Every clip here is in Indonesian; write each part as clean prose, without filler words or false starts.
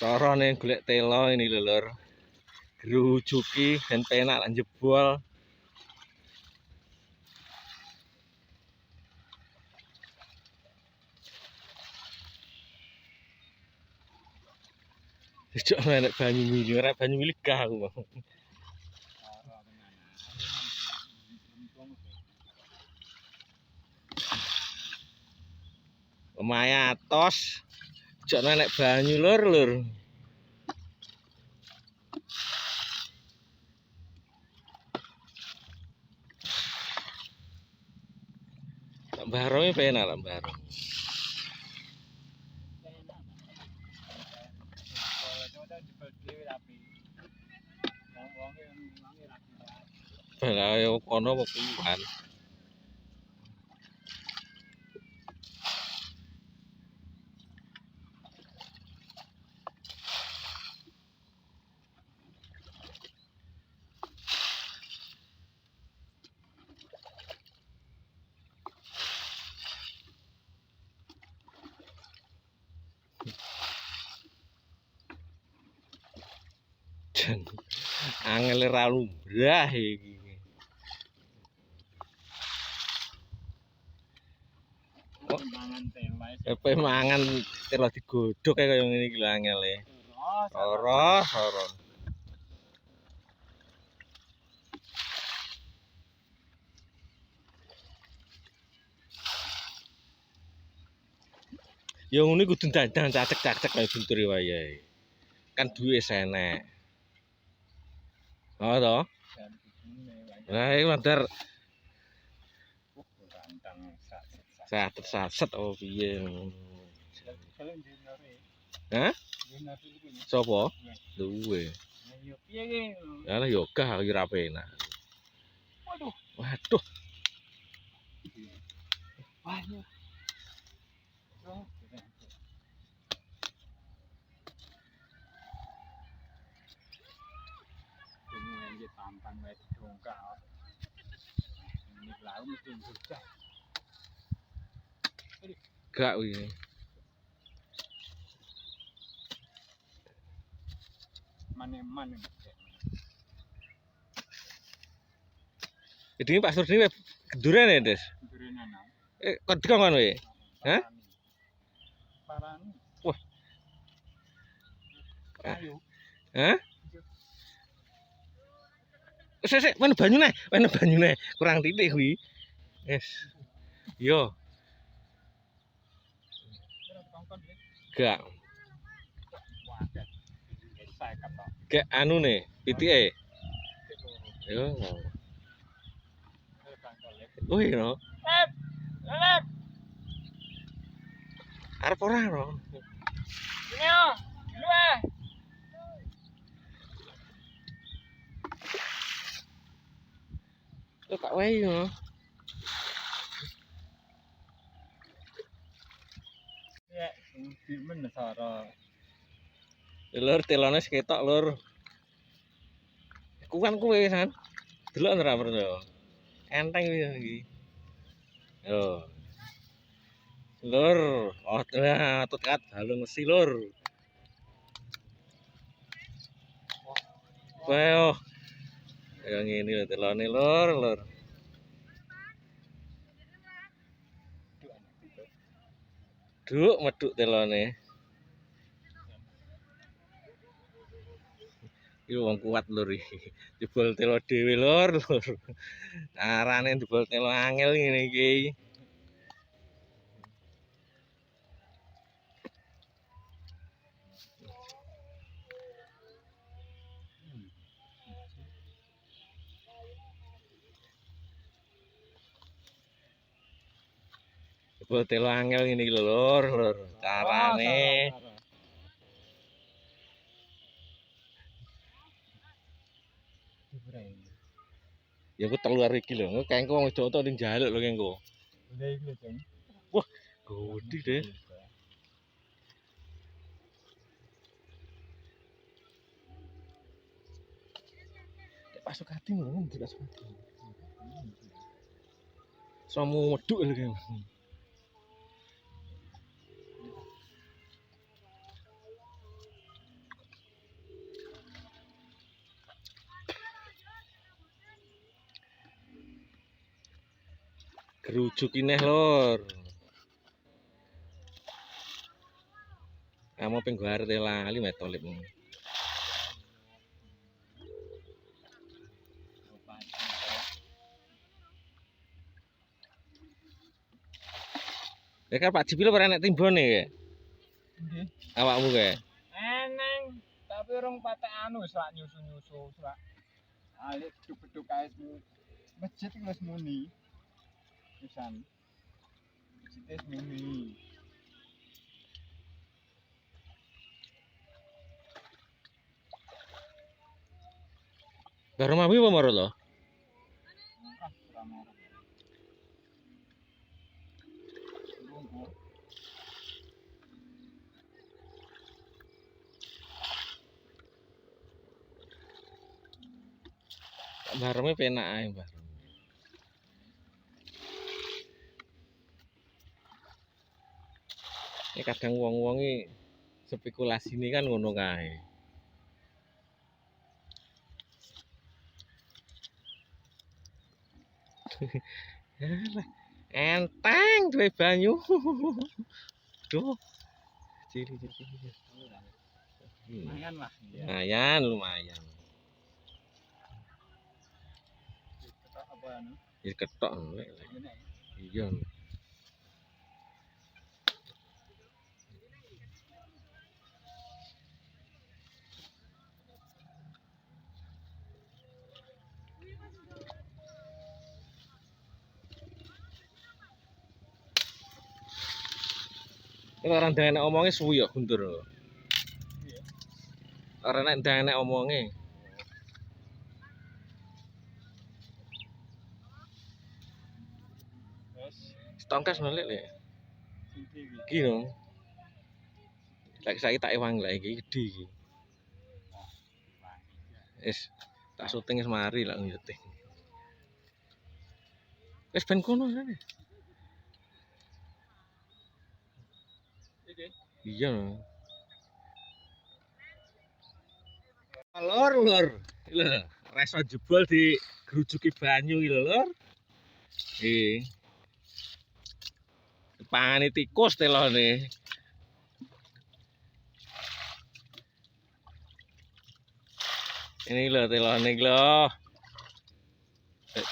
Cara nih golek telo ini lho lur. Gerujuki dan penak lan jebol. Sejak nek banyu mili ora banyu mili gah aku. Lumayan atos. Sejak nek banyu lur. Barongnya penak lah barong. Lah yo kono kok kuwan. Angel ra lumrah iki. Apa mangan telo digodhog kaya ngene iki lho angele. Ora. Ya ngene kudu dandang cacek-cacek kaya bunturi wayahe. Kan duwe senek. Oh toh. Lah iki mandar saset oh piye ngono. Hah? Sopo? Duwe. Lah yo gah iki ra penak. Waduh. Tampang wae dongkak. Ini lalu mesti susah. Gak iki. Mane. Iki Pak Surdi genduren ya, Des? Gendurenan. Kok dikon kowe? Hah? Parani. Wah. Ayo. Hah? Sik, mana banyune? Kurang titik kuwi. Yes. Yo. Gak. Gak anu nih, pitike. Yo. Wih no. Lep. Arep ora no. Ini yo. Dua. Tuh Kak wae no. Ya, di mana sara. Lur telone seketok lur. Kuwan kowe san. Delok ora percaya. Enteng iki. Yo. Lur, atut kat halung mesi lur. Wah. Ya ngene lho telone lur. Duk meduk telone. Iki wong kuat lur iki. Jebol telo dhewe lur. Carane jebol telo angel ngene iki. Jebol telo angel ngene iki lur. Carane ya ku telu hari iki lho. Kengko wong Jawa ning njaluk lho kengko. Lha iki lho, Jeng. Wah, gede deh. Pas Sukadi ngono ndelok Sukadi. Somu meduk lho kengko. Gerujuk ineh lur. Kamu pengen gue lali metolip. Ya kan Pak Jipil ora enek timbone ya. Nggih. Awakmu kae. Eneng, tapi orang patek anu selak nyusu-nyusu selak. Alik beduk-beduk kae masjid iki wis muni. Pisan. Masjid wis muni. Baru mami apa maro lo? Ah, ramah. Tunggu. Bareme penak ae, Mbah. Ini kadang wong-wong iki spekulasi ini kan ngono kae. Enteng duwe banyu. Duh. Ciri-ciri. Lumayan lah. Lumayan, lumayan. Ketok apa anu? Ya ketok lek. Iya. Nek ora ndang enek omonge suwi ya Guntur. Ora nek ndang enek omonge. Wes, Stongkas nolek lek. sing iki. Iki no. Lek saiki tak ewang lek iki gedhi iki. Wis tak syuting wis mari lak nyuting. Wis ben kono jane. Iki. Iya. Lor, lor. Lho, reso jebol di gerujuki banyu iki lho, lor. Pangane tikus telone. Ini lho telone iki lho.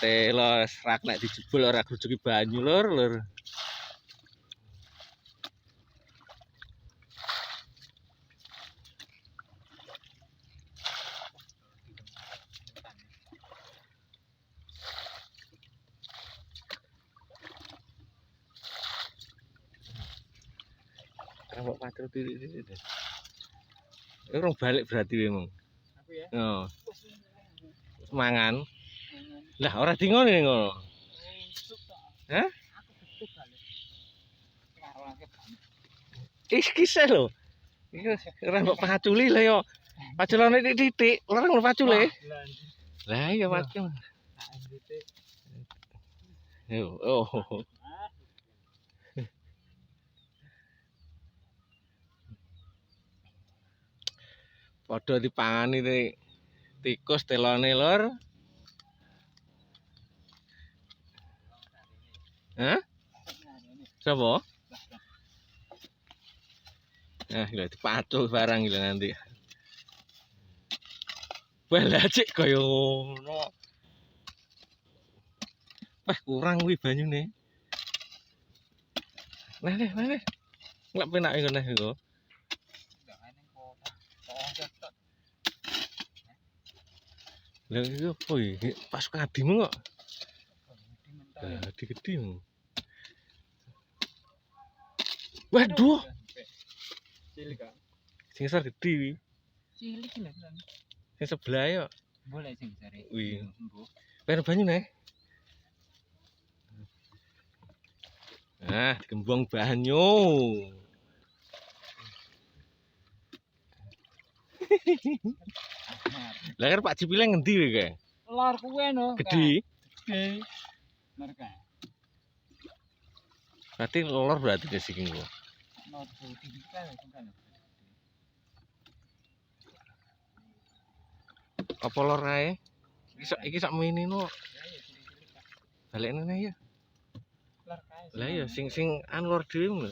Telo serak nek dijebol ora gerujuki banyu, lur, lur. Kalau patrol titik-titik deh. Orang balik berarti memang. Aku ya. Oh. Mangan. Lah ora dingone ngono. Hah? Aku beduk balik. Karo lagi balik. Kisah lho. Iki ora mbok paculi lho yo. Paculane titik-titik, ora ngono pacule. Lah iya pacul. Yo, oh. Padha dipangani tikus telone lur. Hah? Sapa? Nah, lho dipacul barang iki nanti. Wah, cek kaya ngono. Wah, kurang kuwi banyune. Nah, nah. Enggak penak iki nah iku. Lah iki opo iki? Pas kadimu kok. Lah, gede mu. Waduh. Cilik kan. Sing besar gede iki. Cilik lho kan. Sing sebelah yo. Boleh sing sare. Wih. Pengen banyu nih. Nah, digembong banyu. Lah kan Pak Cipile ngendi kowe kae? Lor kuwe no. Gede. Gede. Mereka. Berarti lor berarti ke sini gua. Lor gede kan. Apa lor ae? Iki sak mini no. Balik nene ya. Hitler kae. Lah iya sing anu lor dhewe lho.